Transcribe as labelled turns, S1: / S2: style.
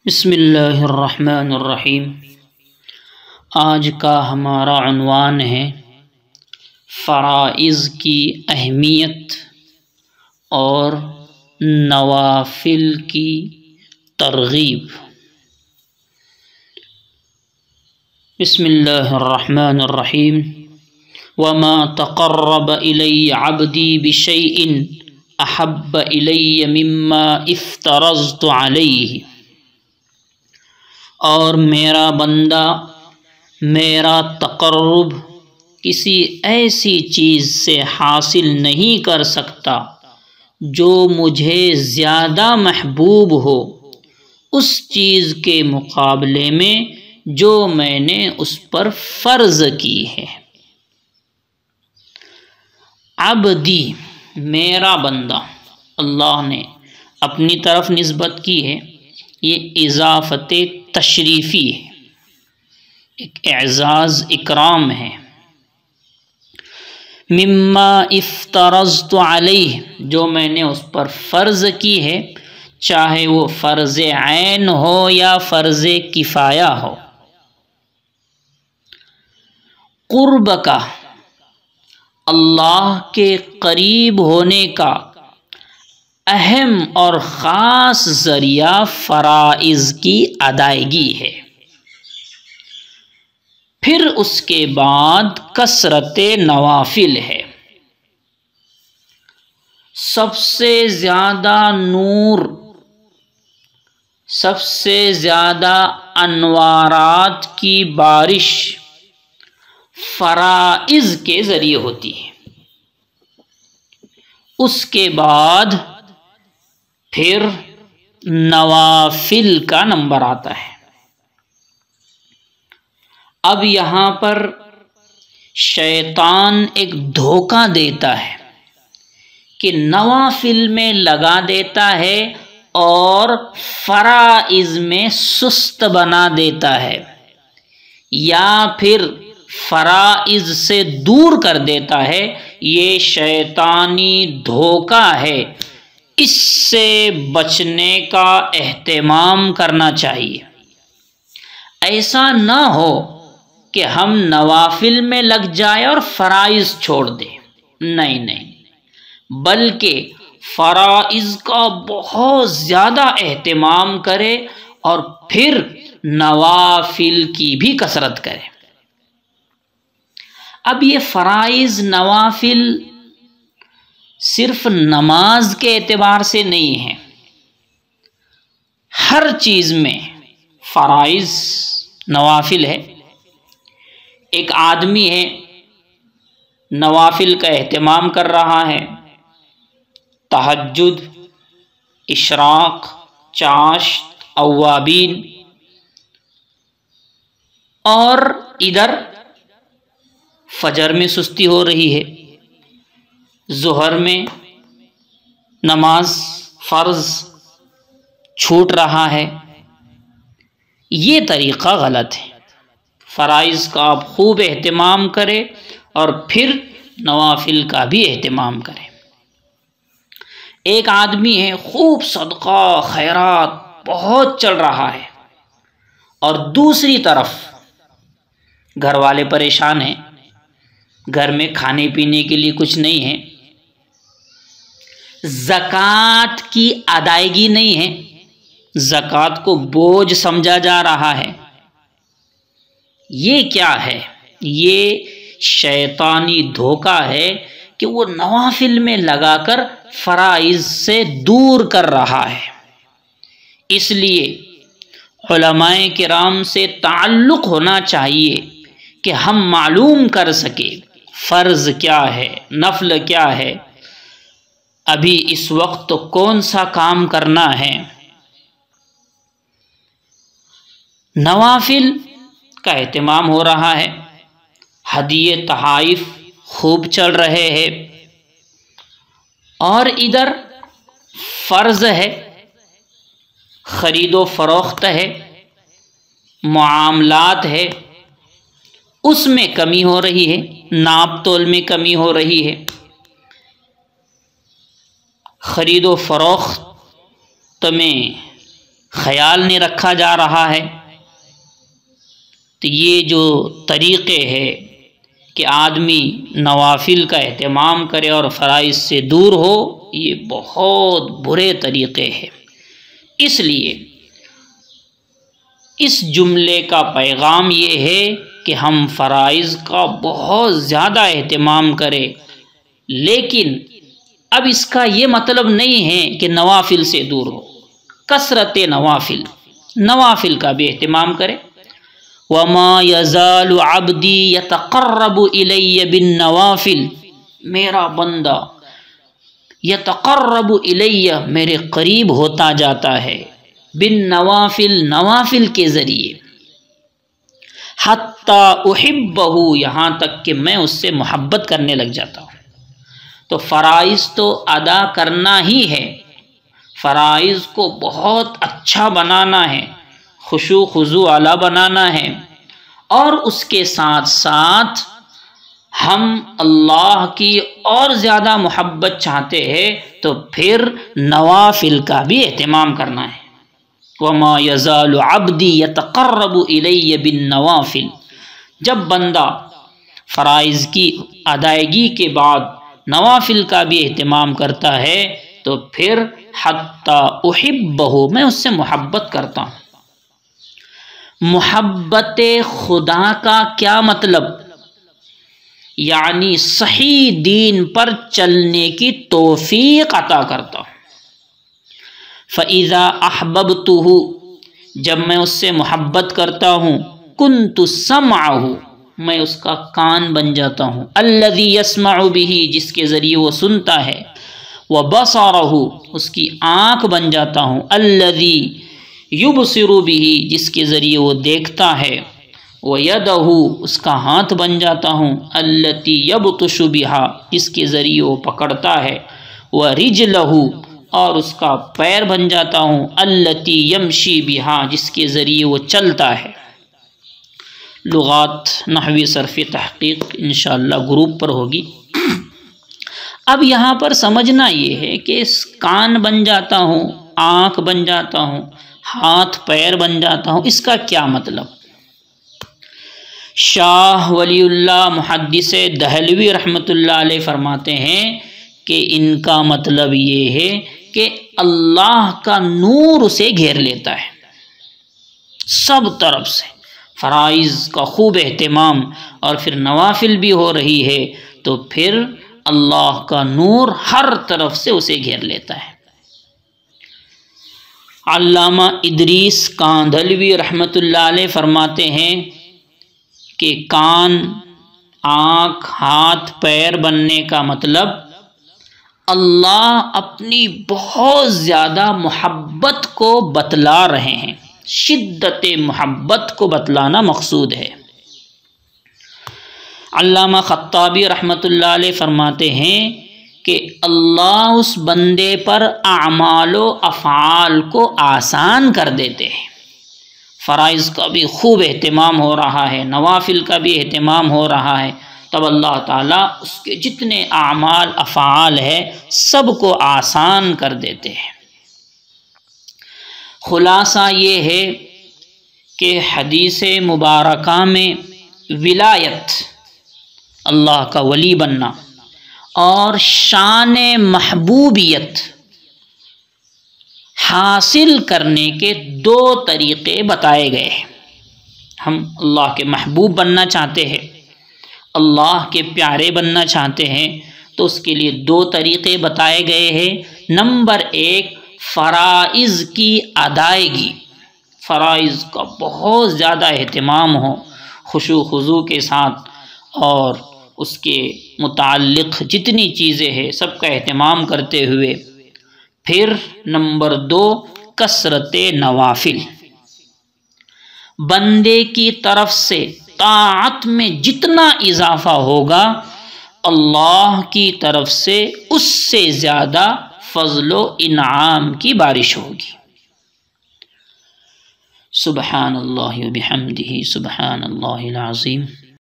S1: بسم اللہ الرحمن الرحیم۔ آج کا ہمارا عنوان ہے فرائض کی اہمیت اور نوافل کی ترغیب۔ بسم اللہ الرحمن الرحیم۔ وما تقرب الی عبدی بشیء احب الی مما افترضت علیہ، اور میرا بندہ میرا تقرب کسی ایسی چیز سے حاصل نہیں کر سکتا جو مجھے زیادہ محبوب ہو اس چیز کے مقابلے میں جو میں نے اس پر فرض کی ہے۔ عبدی میرا بندہ، اللہ نے اپنی طرف نسبت کی ہے، یہ اضافت تشریفی ہے، ایک اعزاز اکرام ہے۔ مما افترضت علیہ، جو میں نے اس پر فرض کی ہے، چاہے وہ فرض عین ہو یا فرض کفایہ ہو۔ قرب کا، اللہ کے قریب ہونے کا اہم اور خاص ذریعہ فرائض کی ادائیگی ہے۔ پھر اس کے بعد کثرت نوافل ہے۔ سب سے زیادہ نور، سب سے زیادہ انوارات کی بارش فرائض کے ذریعے ہوتی ہے۔ اس کے بعد پھر نوافل کا نمبر آتا ہے۔ اب یہاں پر شیطان ایک دھوکہ دیتا ہے کہ نوافل میں لگا دیتا ہے اور فرائض میں سست بنا دیتا ہے، یا پھر فرائض سے دور کر دیتا ہے۔ یہ شیطانی دھوکہ ہے، اس سے بچنے کا اہتمام کرنا چاہیے۔ ایسا نہ ہو کہ ہم نوافل میں لگ جائیں اور فرائض چھوڑ دیں، نہیں، بلکہ فرائض کا بہت زیادہ اہتمام کرے اور پھر نوافل کی بھی کثرت کرے۔ اب یہ فرائض نوافل صرف نماز کے اعتبار سے نہیں ہے، ہر چیز میں فرائض نوافل ہے۔ ایک آدمی ہے، نوافل کا اہتمام کر رہا ہے، تہجد، اشراق، چاشت، اوابین، اور ادھر فجر میں سستی ہو رہی ہے، ظہر میں نماز فرض چھوٹ رہا ہے۔ یہ طریقہ غلط ہے۔ فرائض کا آپ خوب اہتمام کرے اور پھر نوافل کا بھی اہتمام کرے۔ ایک آدمی ہے، خوب صدقہ خیرات بہت چل رہا ہے، اور دوسری طرف گھر والے پریشان ہیں، گھر میں کھانے پینے کے لیے کچھ نہیں ہے، زکوٰۃ کی ادائیگی نہیں ہے، زکوٰۃ کو بوجھ سمجھا جا رہا ہے۔ یہ کیا ہے؟ یہ شیطانی دھوکہ ہے کہ وہ نوافل میں لگا کر فرائض سے دور کر رہا ہے۔ اس لیے علماء کرام سے تعلق ہونا چاہیے کہ ہم معلوم کر سکیں فرض کیا ہے، نفل کیا ہے، ابھی اس وقت کون سا کام کرنا ہے۔ نوافل کا اہتمام ہو رہا ہے، ہدیے تحائف خوب چل رہے ہیں، اور ادھر فرض ہے، خرید و فروخت ہے، معاملات ہے، اس میں کمی ہو رہی ہے، ناپ تول میں کمی ہو رہی ہے۔ خرید و فروخت میں خیال نہیں رکھا جا رہا ہے۔ تو یہ جو طریقے ہے کہ آدمی نوافل کا اہتمام کرے اور فرائض سے دور ہو، یہ بہت برے طریقے ہیں۔ اس لیے اس جملے کا پیغام یہ ہے کہ ہم فرائض کا بہت زیادہ اہتمام کریں، لیکن اب اس کا یہ مطلب نہیں ہے کہ نوافل سے دور ہو۔ کثرت نوافل کا بھی اہتمام کرے۔ وَمَا يَزَالُ عَبْدِي يَتَقَرَّبُ إِلَيَّ بِالنَّوَافِلِ، میرا بندہ یتقرب الیہ، میرے قریب ہوتا جاتا ہے، بالنوافل، نوافل کے ذریعے، حتی احبہ، یہاں تک کہ میں اس سے محبت کرنے لگ جاتا ہوں۔ تو فرائض تو ادا کرنا ہی ہے، فرائض کو بہت اچھا بنانا ہے، خشوع خضوع والا بنانا ہے، اور اس کے ساتھ ساتھ ہم اللہ کی اور زیادہ محبت چاہتے ہیں تو پھر نوافل کا بھی اہتمام کرنا ہے۔ وَمَا يَزَالُ عَبْدِي يَتَقَرَّبُ إِلَيَّ بِالنَّوَافِلِ، جب بندہ فرائض کی ادائیگی کے بعد نوافل کا بھی اہتمام کرتا ہے تو پھر حتی احبہ، میں اس سے محبت کرتا ہوں۔ محبت خدا کا کیا مطلب؟ یعنی صحیح دین پر چلنے کی توفیق عطا کرتا ہوں۔ فَإِذَا أَحْبَبْتُهُ، جب میں اس سے محبت کرتا ہوں، كُنْتُ سَمْعَهُ، میں اس کا کان بن جاتا ہوں، الَّذِي يَسْمَعُ بِهِ، جس کے ذریعے وہ سنتا ہے، وَبَصَرَهُ، اس کی آنکھ بن جاتا ہوں، الَّذِي يُبْصِرُ بِهِ، جس کے ذریعے وہ دیکھتا ہے، وَيَدَهُ، اس کا ہاتھ بن جاتا ہوں، الَّتِي يَبْطُشُ بِهَا، جس کے ذریعے وہ پکڑتا ہے، وَرِجْلَهُ، اور اس کا پیر بن جاتا ہوں، الَّتِي يَمْشِي بِهَا، جس کے ذریعے وہ چلتا ہے۔ لغات نحوی صرفی تحقیق انشاءاللہ گروپ پر ہوگی۔ اب یہاں پر سمجھنا یہ ہے کہ اس کان بن جاتا ہوں، آنکھ بن جاتا ہوں، ہاتھ پیر بن جاتا ہوں، اس کا کیا مطلب؟ شاہ ولی اللہ محدث دہلوی رحمۃ اللہ علیہ فرماتے ہیں کہ ان کا مطلب یہ ہے کہ اللہ کا نور اسے گھیر لیتا ہے سب طرف سے۔ فرائض کا خوب اہتمام اور پھر نوافل بھی ہو رہی ہے تو پھر اللہ کا نور ہر طرف سے اسے گھیر لیتا ہے۔ علامہ ادریس کاندھلوی رحمۃ اللہ علیہ فرماتے ہیں کہ کان، آنکھ، ہاتھ، پیر بننے کا مطلب اللہ اپنی بہت زیادہ محبت کو بتلا رہے ہیں، شدت محبت کو بتلانا مقصود ہے۔ علامہ خطابی رحمۃ اللہ علیہ فرماتے ہیں کہ اللہ اس بندے پر اعمال و افعال کو آسان کر دیتے ہیں۔ فرائض کا بھی خوب اہتمام ہو رہا ہے، نوافل کا بھی اہتمام ہو رہا ہے، تب اللہ تعالیٰ اس کے جتنے اعمال افعال ہے سب کو آسان کر دیتے ہیں۔ خلاصہ یہ ہے کہ حدیث مبارکہ میں ولایت، اللہ کا ولی بننا، اور شان محبوبیت حاصل کرنے کے دو طریقے بتائے گئے ہیں۔ ہم اللہ کے محبوب بننا چاہتے ہیں، اللہ کے پیارے بننا چاہتے ہیں تو اس کے لیے دو طریقے بتائے گئے ہیں۔ نمبر ایک، فرائض کی ادائیگی، فرائض کا بہت زیادہ اہتمام ہو خشوع خضوع کے ساتھ، اور اس کے متعلق جتنی چیزیں ہیں سب کا اہتمام کرتے ہوئے۔ پھر نمبر دو، کثرت نوافل، بندے کی طرف سے طاعت میں جتنا اضافہ ہوگا اللہ کی طرف سے اس سے زیادہ فضل و انعام کی بارش ہوگی۔ سبحان اللہ و بحمدہ، سبحان اللہ العظیم۔